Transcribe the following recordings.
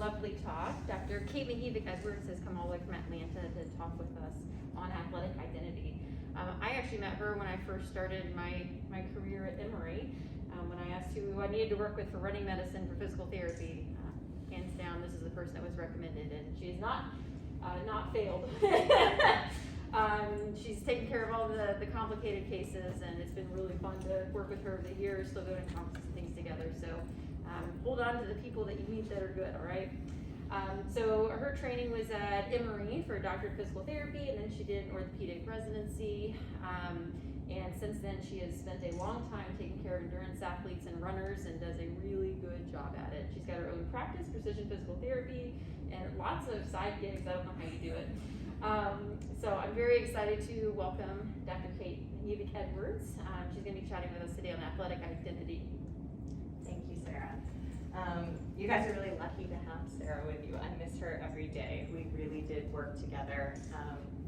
lovely talk. Dr. Mihevc Edwards has come all the way from Atlanta to talk with us on athletic identity. I actually met her when I first started my career at Emory. When I asked who I needed to work with for running medicine for physical therapy, hands down, this is the person that was recommended, and she has not failed. She's taken care of all the complicated cases, and it's been really fun to work with her over the years, still going to conferences and things together. So hold on to the people that you meet that are good, all right? So her training was at Emory for a doctorate of physical therapy, and then she did an orthopedic residency. And since then, she has spent a long time taking care of endurance athletes and runners and does a really good job at it. She's got her own practice, precision physical therapy, and lots of side gigs. I don't know how you do it. So I'm very excited to welcome Dr. Mihevc Edwards. She's going to be chatting with us today on athletic identity. Thank you, Sarah. You guys are really lucky to have Sarah with you. I miss her every day. We really did work together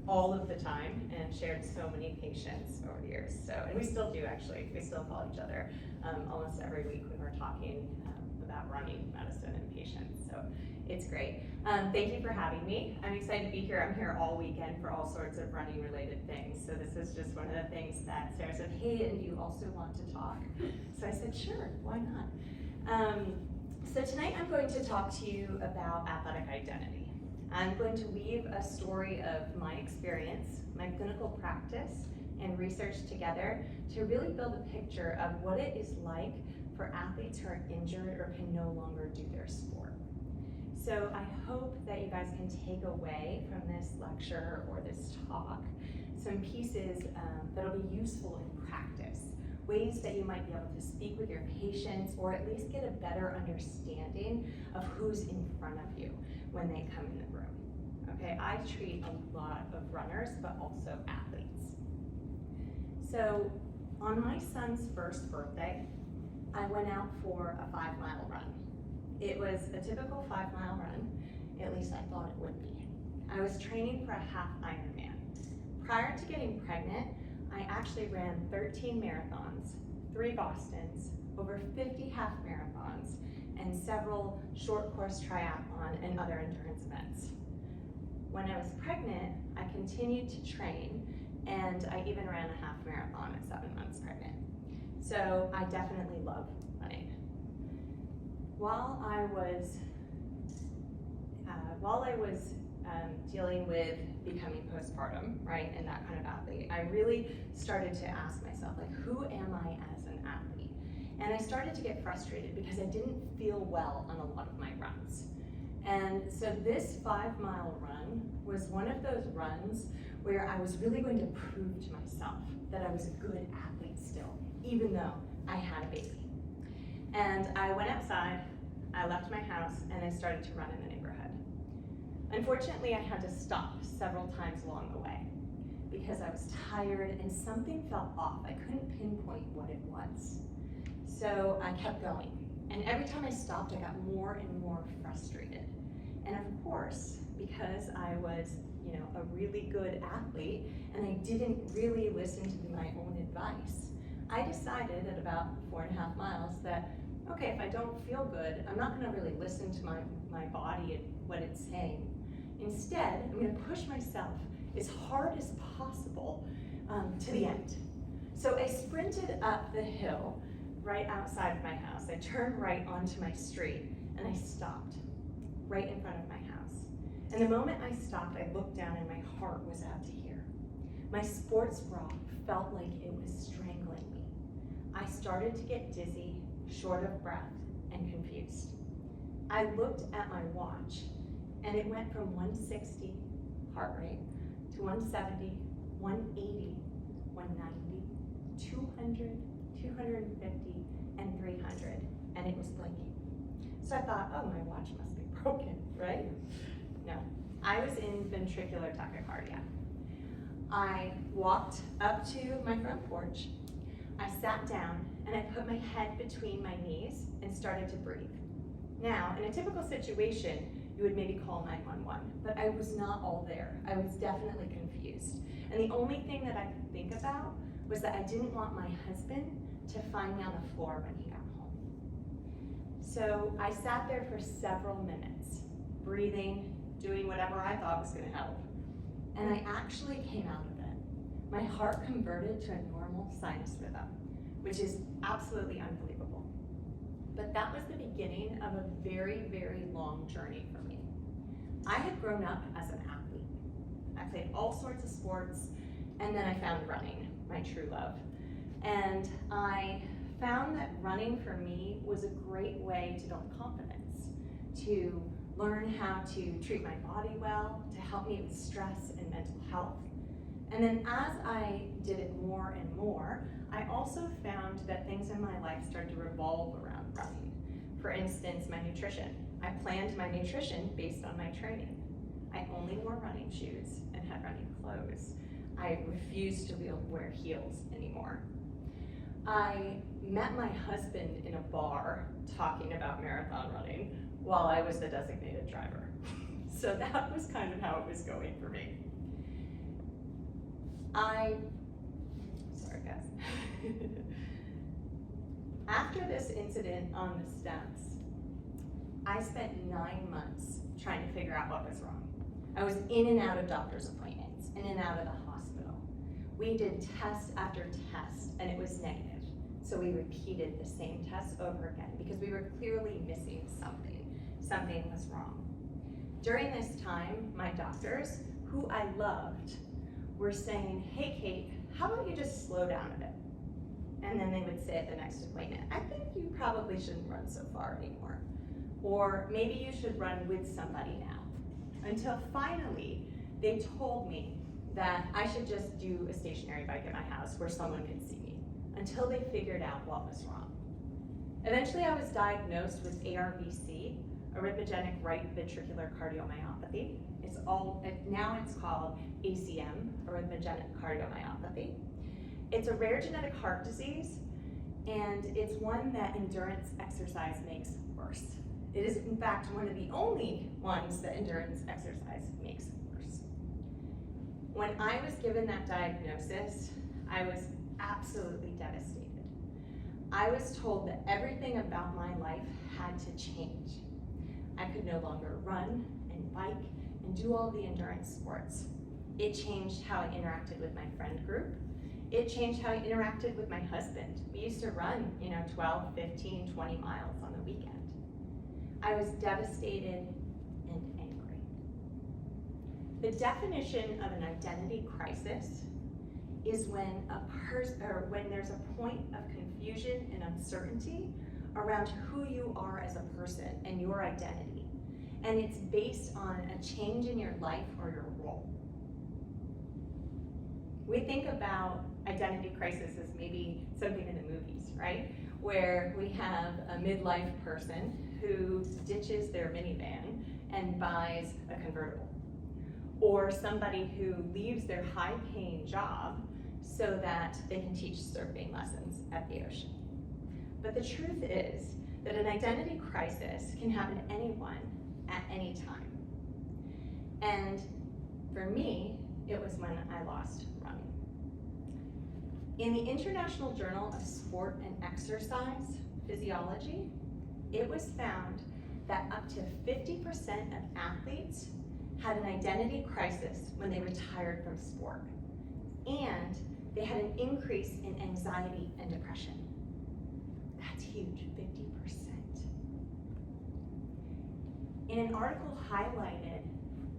all of the time and shared so many patients over the years. And we still do, actually. We still call each other almost every week when we're talking about running medicine and patients. So it's great. Thank you for having me. I'm excited to be here. I'm here all weekend for all sorts of running related things. So this is just one of the things that Sarah said, hey, and you also want to talk? So I said, sure, why not? So tonight I'm going to talk to you about athletic identity. I'm going to weave a story of my experience, my clinical practice, and research together to really build a picture of what it is like for athletes who are injured or can no longer do their sport. So I hope that you guys can take away from this lecture or this talk some pieces that'll be useful in practice, ways that you might be able to speak with your patients or at least get a better understanding of who's in front of you when they come in the room. Okay, I treat a lot of runners, but also athletes. So on my son's first birthday, I went out for a 5-mile run. It was a typical 5-mile run, at least I thought it would be. I was training for a half Ironman. Prior to getting pregnant, I actually ran 13 marathons, 3 Bostons, over 50 half marathons, and several short course triathlon and other endurance events. When I was pregnant, I continued to train, and I even ran a half marathon at 7 months pregnant. So I definitely love running. While I was dealing with becoming postpartum, right, and that kind of athlete, I really started to ask myself, like, who am I as an athlete? And I started to get frustrated because I didn't feel well on a lot of my runs. And so this 5-mile run was one of those runs where I was really going to prove to myself that I was a good athlete still, even though I had a baby. And I went outside, I left my house, and I started to run in the neighborhood. Unfortunately, I had to stop several times along the way because I was tired and something felt off. I couldn't pinpoint what it was. So I kept going. And every time I stopped, I got more and more frustrated. And of course, because I was, a really good athlete and I didn't really listen to my own advice, I decided at about 4.5 miles that, okay, if I don't feel good, I'm not gonna really listen to my body and what it's saying. Instead, I'm gonna push myself as hard as possible to the end. So I sprinted up the hill right outside of my house. I turned right onto my street and I stopped right in front of my house. And the moment I stopped, I looked down and my heart was out to here. My sports bra felt like it was strangling me. I started to get dizzy, short of breath, and confused. I looked at my watch and it went from 160 heart rate to 170, 180, 190, 200, 250, and 300, and it was blinking. So I thought, oh, my watch must be broken, right? No, I was in ventricular tachycardia. I walked up to my front porch, I sat down, and I put my head between my knees and started to breathe. Now, in a typical situation, you would maybe call 911, but I was not all there. I was definitely confused. And the only thing that I could think about was that I didn't want my husband to find me on the floor when he got home. So I sat there for several minutes, breathing, doing whatever I thought was gonna help. And I actually came out of it. My heart converted to a normal sinus rhythm, which is absolutely unbelievable. But that was the beginning of a very, very long journey for me. I had grown up as an athlete. I played all sorts of sports, and then I found running, my true love. And I found that running for me was a great way to build confidence, to learn how to treat my body well, to help me with stress and mental health. And then as I did it more and more, I also found that things in my life started to revolve around running. For instance, my nutrition. I planned my nutrition based on my training. I only wore running shoes and had running clothes. I refused to wear heels anymore. I met my husband in a bar talking about marathon running while I was the designated driver. So that was kind of how it was going for me. Sorry guys. After this incident on the steps, I spent 9 months trying to figure out what was wrong. I was in and out of doctor's appointments, in and out of the hospital. We did test after test, and it was negative. So we repeated the same tests over again because we were clearly missing something. Something was wrong. During this time, my doctors, who I loved, were saying, hey Kate, how about you just slow down a bit? And then they would say at the next appointment, I think you probably shouldn't run so far anymore. Or maybe you should run with somebody now. Until finally, they told me that I should just do a stationary bike at my house where someone could see me, until they figured out what was wrong. Eventually I was diagnosed with ARVC, arrhythmogenic right ventricular cardiomyopathy. Now it's called ACM, arrhythmogenic cardiomyopathy. It's a rare genetic heart disease, and it's one that endurance exercise makes worse. It is, in fact, one of the only ones that endurance exercise makes worse. When I was given that diagnosis, I was absolutely devastated. I was told that everything about my life had to change. I could no longer run and bike and do all the endurance sports. It changed how I interacted with my friend group. It changed how I interacted with my husband. We used to run, 12, 15, 20 miles on the weekend. I was devastated and angry. The definition of an identity crisis is when there's a point of confusion and uncertainty around who you are as a person and your identity. And it's based on a change in your life or your role. We think about identity crisis as maybe something in the movies, right? Where we have a midlife person who ditches their minivan and buys a convertible. Or somebody who leaves their high-paying job so that they can teach surfing lessons at the ocean. But the truth is that an identity crisis can happen to anyone at any time. And for me, it was when I lost running. In the International Journal of Sport and Exercise Physiology, it was found that up to 50% of athletes had an identity crisis when they retired from sport. And they had an increase in anxiety and depression. That's huge, 50%. In an article highlighted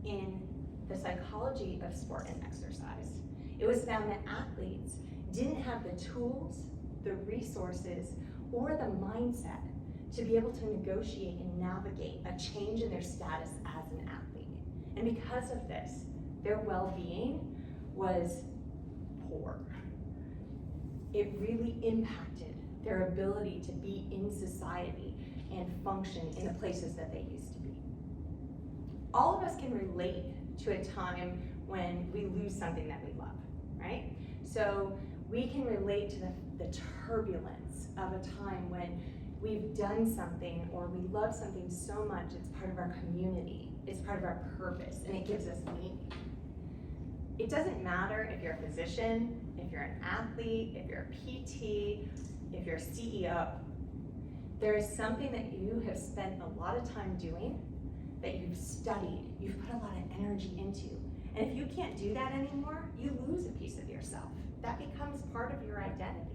in the Psychology of Sport and Exercise, it was found that athletes didn't have the tools, the resources, or the mindset to be able to negotiate and navigate a change in their status as an athlete. And because of this, their well-being was poor. It really impacted their ability to be in society and function in the places that they used to be. All of us can relate to a time when we lose something that we love, right? So we can relate to the turbulence of a time when we've done something or we love something so much, it's part of our community, it's part of our purpose, and it gives us meaning. It doesn't matter if you're a physician, if you're an athlete, if you're a PT, if you're a CEO. there is something that you have spent a lot of time doing, that you've studied, you've put a lot of energy into. And if you can't do that anymore, you lose a piece of yourself. That becomes part of your identity.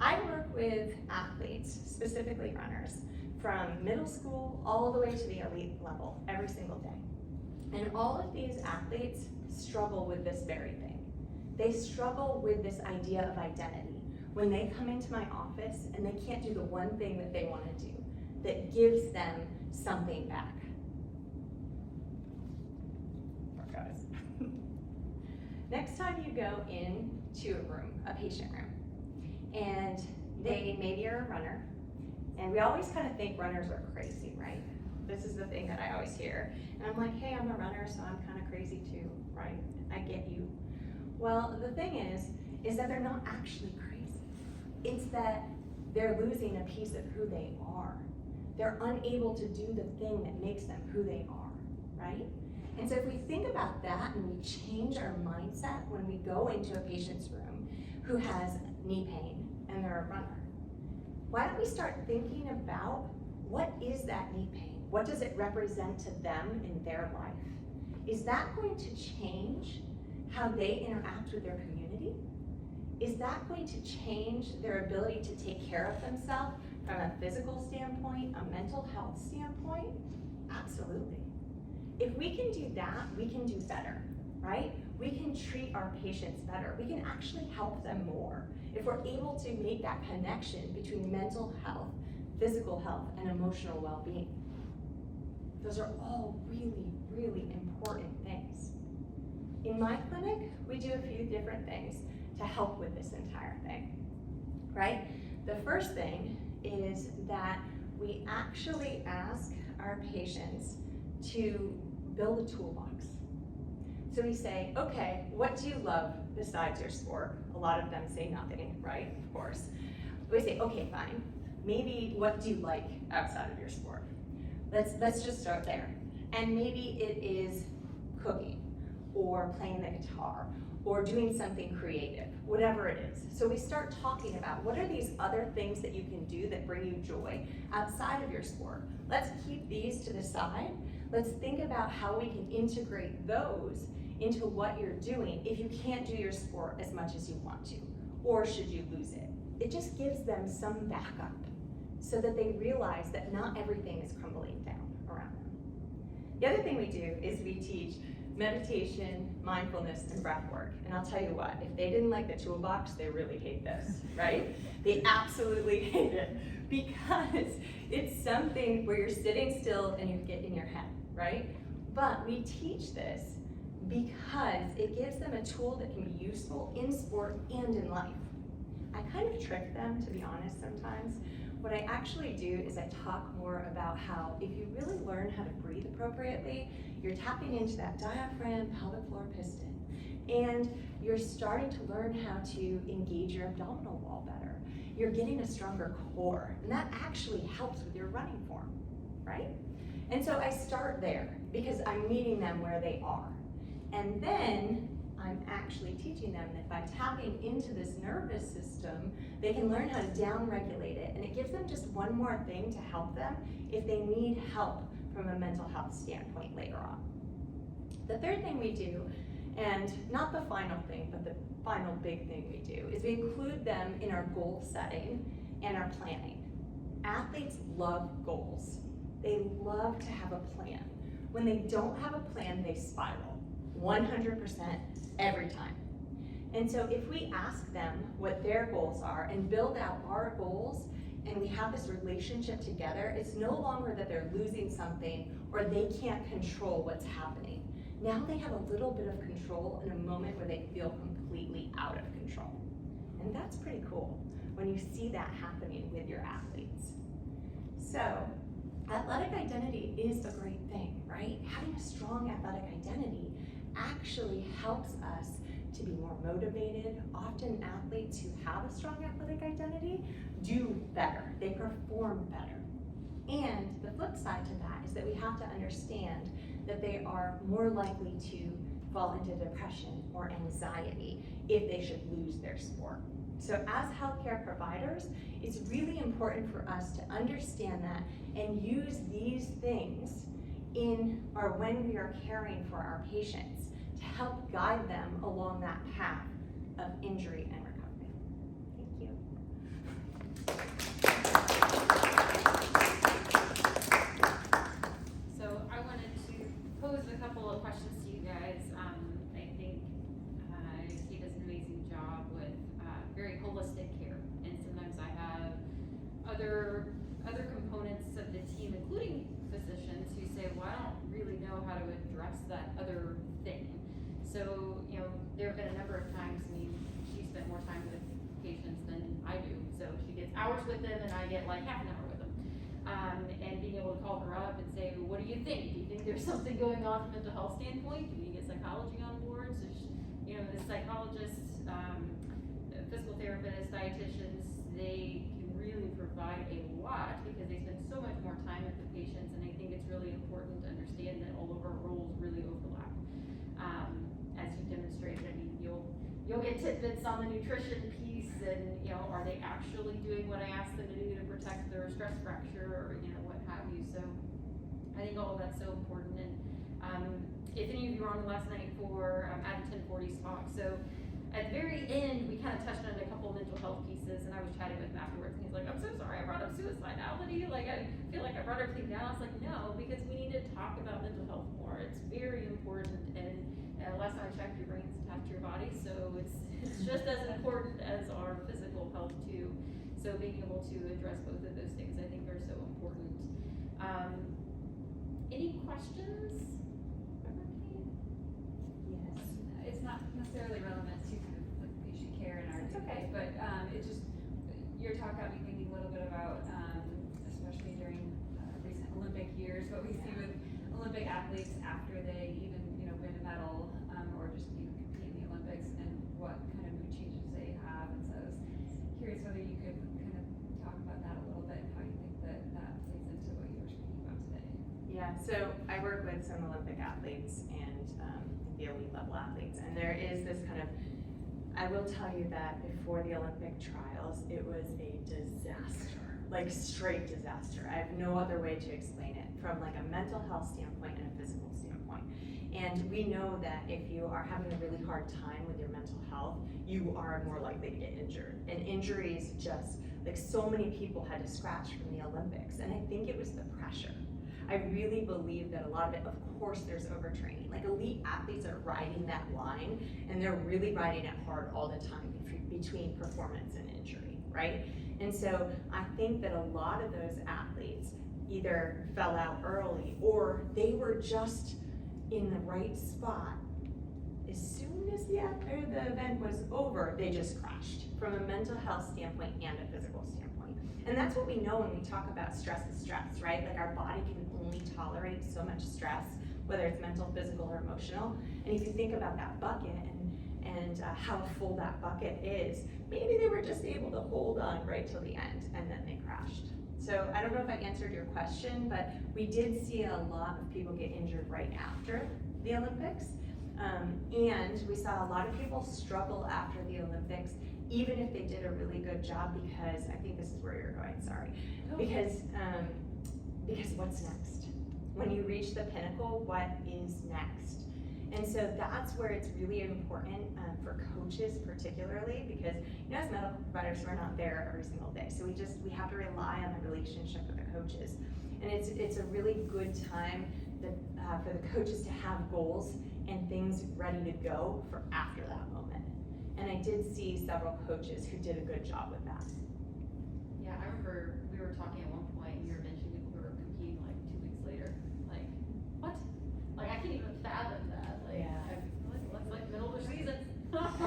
I work with athletes, specifically runners, from middle school all the way to the elite level every single day. And all of these athletes struggle with this very thing. They struggle with this idea of identity. When they come into my office and they can't do the one thing that they want to do that gives them something back. Poor guys. Next time you go into a room, a patient room, and maybe you're a runner, and we always kind of think runners are crazy, right? This is the thing that I always hear. And I'm like, hey, I'm a runner, so I'm kind of crazy too, right? I get you. Well, the thing is that they're not actually crazy. It's that they're losing a piece of who they are. They're unable to do the thing that makes them who they are, right? And so if we think about that and we change our mindset when we go into a patient's room who has knee pain and they're a runner, why don't we start thinking about what is that knee pain? What does it represent to them in their life? Is that going to change how they interact with their community? Is that going to change their ability to take care of themselves from a physical standpoint, a mental health standpoint? Absolutely. If we can do that, we can do better, right? We can treat our patients better. We can actually help them more if we're able to make that connection between mental health, physical health, and emotional well-being. Those are all really, really important things. In my clinic, we do a few different things to help with this entire thing, right? The first thing is that we actually ask our patients to build a toolbox. So we say, okay, what do you love besides your sport? A lot of them say nothing, right? Of course. We say, okay, fine. Maybe what do you like outside of your sport? Let's just start there. And maybe it is cooking, or playing the guitar, or doing something creative, whatever it is. So we start talking about what are these other things that you can do that bring you joy outside of your sport. Let's keep these to the side. Let's think about how we can integrate those into what you're doing if you can't do your sport as much as you want to, or should you lose it. It just gives them some backup so that they realize that not everything is crumbling down around them. The other thing we do is we teach meditation, mindfulness, and breath work. And I'll tell you what, if they didn't like the toolbox, they really hate this, right? They absolutely hate it because it's something where you're sitting still and you get in your head, right? But we teach this because it gives them a tool that can be useful in sport and in life. I kind of trick them, to be honest, sometimes. What I actually do is I talk more about how if you really learn how to breathe appropriately, you're tapping into that diaphragm, pelvic floor piston, and you're starting to learn how to engage your abdominal wall better. You're getting a stronger core, and that actually helps with your running form, right? And so I start there because I'm meeting them where they are. And then I'm actually teaching them that by tapping into this nervous system, they can learn how to down-regulate it, and it gives them just one more thing to help them if they need help from a mental health standpoint later on. The third thing we do, and not the final thing, but the final big thing we do, is we include them in our goal setting and our planning. Athletes love goals. They love to have a plan. When they don't have a plan, they spiral 100% every time. And so if we ask them what their goals are and build out our goals, and we have this relationship together, it's no longer that they're losing something or they can't control what's happening. Now they have a little bit of control in a moment where they feel completely out of control. And that's pretty cool when you see that happening with your athletes. So, athletic identity is a great thing, right? Having a strong athletic identity actually helps us to be more motivated. Often athletes who have a strong athletic identity do better, they perform better. And the flip side to that is that we have to understand that they are more likely to fall into depression or anxiety if they should lose their sport. So as healthcare providers, it's really important for us to understand that and use these things in or when we are caring for our patients to help guide them along that path of injury and recovery. Thank you. So I wanted to pose a couple of questions to you guys. I think he does an amazing job with very holistic care, and sometimes I have other components of the team, including physicians, who say, well, I don't really know how to address that other thing. So, you know, there have been a number of times, I mean, she spent more time with patients than I do, so she gets hours with them and I get like half an hour with them. And being able to call her up and say, well, what do you think? Do you think there's something going on from a mental health standpoint? Do we get psychology on board? So, you know, the psychologists, physical therapists, dietitians, they can really provide a lot because they spend so much more time with the patients, and I think it's really important to understand that all of our roles really overlap. As you demonstrated, I mean, you'll get tidbits on the nutrition piece, and you know, are they actually doing what I asked them to do to protect their stress fracture, or you know, what have you. So I think all of that's so important. And if any of you were on last night for Adam 1040's talk, so at the very end, we kind of touched on a couple of mental health pieces, and I was chatting with him afterwards, and he's like, I'm so sorry, I brought up suicidality, like, I feel like I brought everything down. I was like, no, because we need to talk about mental health more. It's very important, and last time I checked, your brain's attached to your body, so it's just as important as our physical health, too. So being able to address both of those things, I think, are so important. Any questions? Yes. It's not necessarily relevant to kind of like patient care in our That's okay. but it just, your talk got me thinking a little bit about, especially during recent Olympic years, what we see with Olympic athletes after they even, you know, win a medal, or just, you know, compete in the Olympics, and what kind of mood changes they have. And so I was curious whether you could kind of talk about that a little bit, and how you think that that plays into what you were speaking about today. Yeah, so I work with some Olympic athletes and the elite level athletes, and there is this kind of, I will tell you that before the Olympic trials, it was a disaster, like straight disaster. I have no other way to explain it from like a mental health standpoint and a physical standpoint. And we know that if you are having a really hard time with your mental health, you are more likely to get injured. And injuries just, like so many people had to scratch from the Olympics, and I think it was the pressure. I really believe that a lot of it, of course, there's overtraining. Like elite athletes are riding that line, and they're really riding it hard all the time between performance and injury, right? And so I think that a lot of those athletes either fell out early, or they were just in the right spot. As soon as the event was over, they just crashed from a mental health standpoint and a physical standpoint. And that's what we know when we talk about stress is stress, right? Like our body can only tolerate so much stress, whether it's mental, physical, or emotional. And if you think about that bucket and how full that bucket is, maybe they were just able to hold on right till the end, and then they crashed. So I don't know if I answered your question, but we did see a lot of people get injured right after the Olympics. And we saw a lot of people struggle after the Olympics, even if they did a really good job, because I think this is where you're going, sorry. Because what's next? When you reach the pinnacle, what is next? And so that's where it's really important for coaches particularly, because you know, as medical providers, we're not there every single day. So we have to rely on the relationship with the coaches. And it's a really good time that, for the coaches to have goals and things ready to go for after that moment. And I did see several coaches who did a good job with that. Yeah, I remember we were talking at one point, and you were mentioning people who were competing like 2 weeks later. Like, what? Like, I can't even fathom that. Like, Yeah. It's like middle of the season.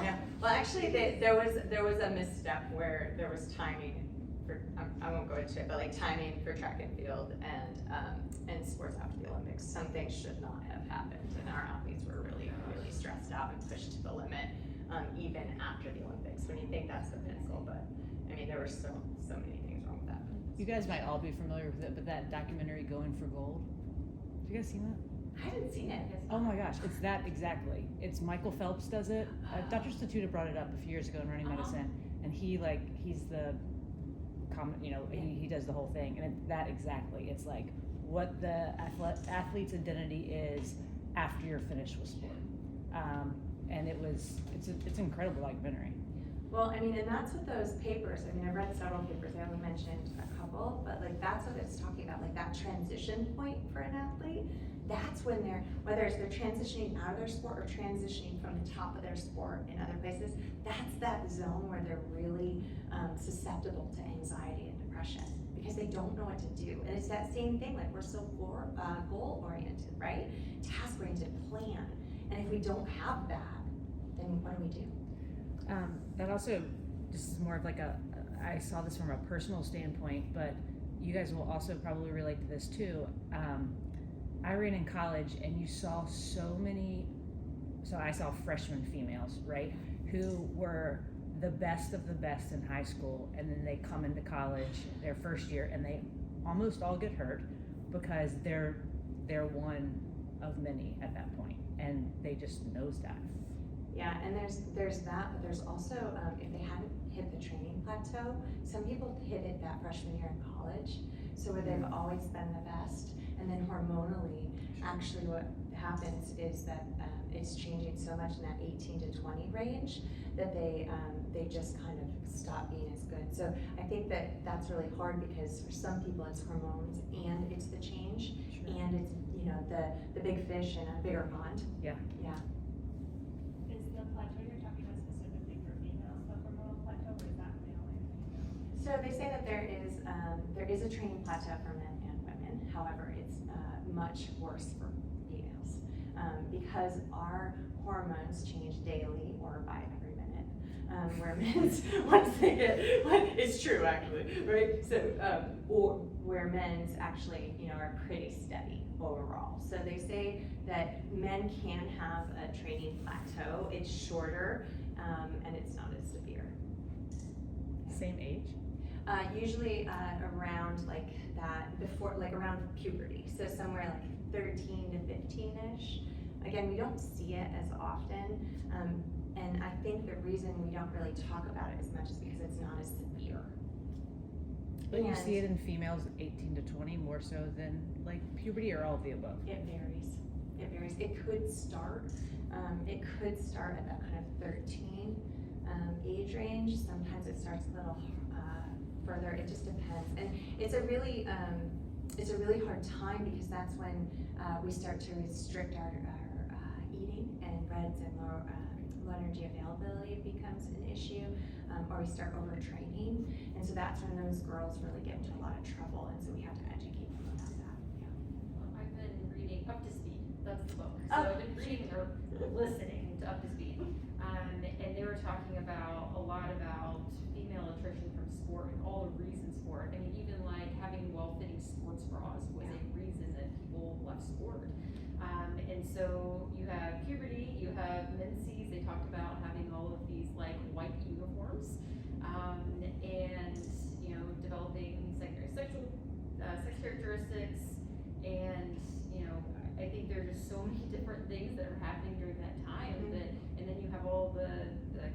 Yeah. Well, actually, there was a misstep where there was timing for, I won't go into it, but like timing for track and field and sports after the Olympics. Some things should not have happened, and our athletes were really stressed out and pushed to the limit, even after the Olympics. When you think that's the pinnacle, but I mean, there were so many things wrong with that. You guys might all be familiar with it, but that documentary Going for Gold. Have you guys seen that? I haven't seen it. Oh my gosh, it's that exactly. It's Michael Phelps does it. Dr. Statuta brought it up a few years ago in Running Medicine. and he's the he does the whole thing, and that exactly, it's like what the athlete's identity is after you're finished with sport. And it's an incredible documentary. Well, I mean, and that's what those papers, I mean, I've read several papers, I only mentioned a couple, but like that's what it's talking about, like that transition point for an athlete. That's when whether it's they're transitioning out of their sport or transitioning from the top of their sport in other places, that's that zone where they're really susceptible to anxiety and depression because they don't know what to do. And it's that same thing, like we're so goal-oriented, right? Task-oriented, plan. And if we don't have that, then what do we do? That also, this is more of like I saw this from a personal standpoint, but you guys will also probably relate to this too. I ran in college and you saw I saw freshman females, right, who were the best of the best in high school, and then they come into college their first year and they almost all get hurt because they're one of many at that point, and they just nosedive. Yeah, and there's that, but there's also, if they hadn't hit the training plateau, some people hit it that freshman year in college, so where they've always been the best, and then hormonally, actually what happens is that it's changing so much in that 18 to 20 range that they just kind of stop being as good. So I think that's really hard because for some people it's hormones and it's the change, Sure. and it's the big fish in a bigger pond. Yeah. Yeah. Is the plateau you're talking about specifically for females, the hormonal plateau, or is that male and female? So they say that there is a training plateau for men and women. However, it's much worse for females because our hormones change daily or by every minute. Where men's it's true actually, right? So or where men's actually are pretty steady overall. So they say that men can have a training plateau. It's shorter and it's not as severe. Same age? Usually around like that before, like around puberty. So somewhere like 13 to 15-ish. Again, we don't see it as often. And I think the reason we don't really talk about it as much is because it's not as severe. But you see it in females 18 to 20 more so than like puberty, or all of the above? It varies. It varies. It could start at that kind of 13 age range. Sometimes it starts a little further. It just depends. And it's a really hard time because that's when we start to restrict our eating, and breads and low energy availability becomes an issue, or we start overtraining, and so that's when those girls really get into a lot of trouble, and so we have to educate them about that. Yeah. Well, I've been reading Up to Speed, that's the book. So Oh. I've been reading or listening to Up to Speed. And they were talking about a lot about female attrition from sport and all the reasons for it. I mean, even like having well-fitting sports bras was a reason that people left sport. And so you have puberty, you have menses. They talked about having all of these like white uniforms, and developing sex characteristics, and I think there are just so many different things that are happening during that time. And then you have all the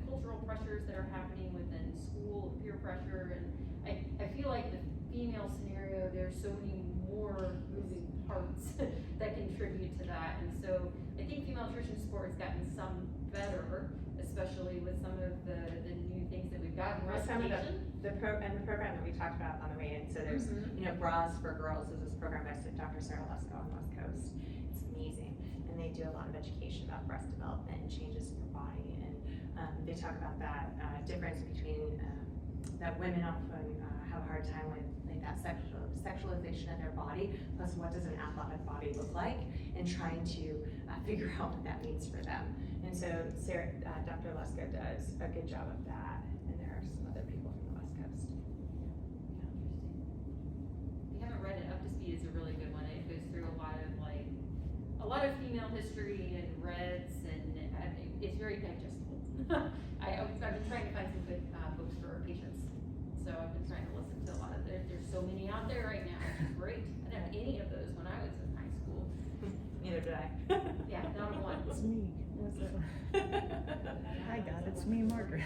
cultural pressures that are happening within school, peer pressure, and I feel like the female scenario, there's so many more moving parts that contribute to that. And so I think female nutrition sport has gotten some better, especially with some of the new things that we've gotten. Well, some of The the program that we talked about on the way in. So there's Bras for Girls is this program by Dr. Sara Raiser on the West Coast. It's amazing, and they do a lot of education about breast development and changes in your body, and they talk about that difference between that women often have a hard time with, like that sexualization of their body, plus what does an athletic body look like, and trying to figure out what that means for them. And so Dr. Lesko does a good job of that, and there are some other people from the West Coast. If you haven't read it, Up to Speed is a really good one. It goes through a lot of female history and reds, and it's very digestible. I've been trying to find some good books for our patients, so I've been trying to listen to a lot of there's so many out there right now, which is great. I didn't have any of those when I was in high school. Neither did I. Yeah, not one. It's me. What's that? Hi God, it's me, Margaret.